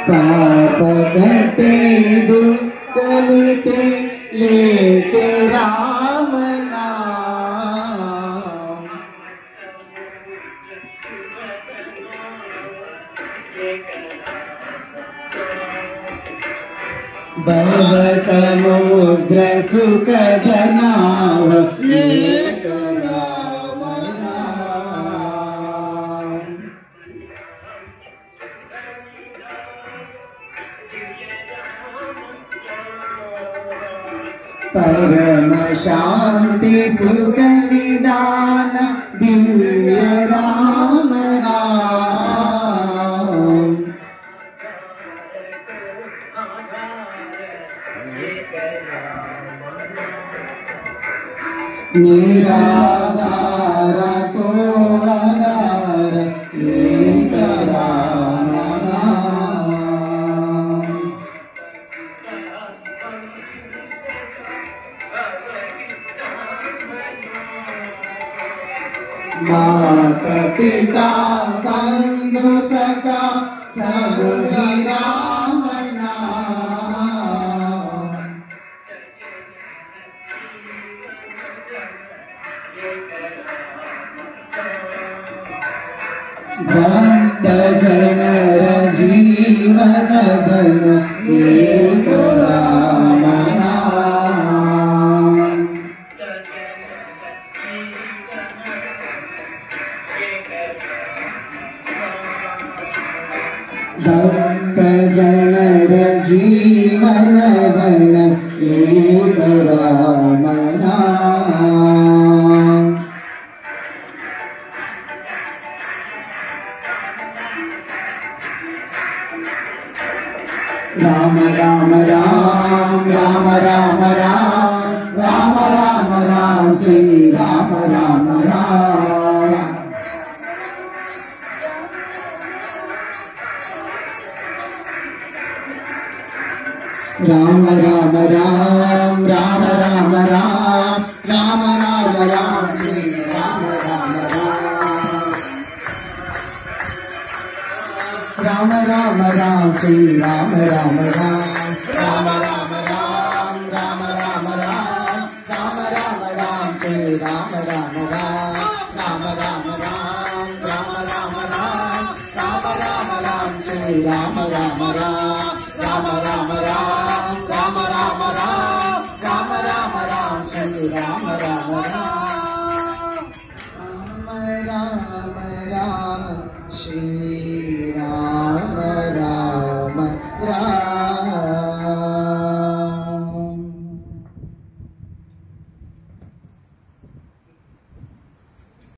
पाप कटे दुख मिटे लेके राम नाम। भव समुद्र सुख जनाव एक राम नाम। परम शांति सुख निदान दिव्य राम नाम। निराधार को आधार एक राम नाम। माता पिता बंधु सखा सब राम नाम। भक्त जनर जीवन धन एक राम नाम। भक्त जनर जीवन धन एक राम नाम। राम राम राम राम राम राम राम राम राम श्री राम राम राम। राम राम राम राम राम राम राम राम राम श्री राम राम राम। राम राम राम श्री राम राम राम। राम राम राम राम राम राम राम राम राम श्री राम राम राम। राम राम राम राम राम राम राम राम राम श्री राम राम राम। राम राम राम राम राम राम राम राम राम श्री राम राम राम। राम राम राम श्री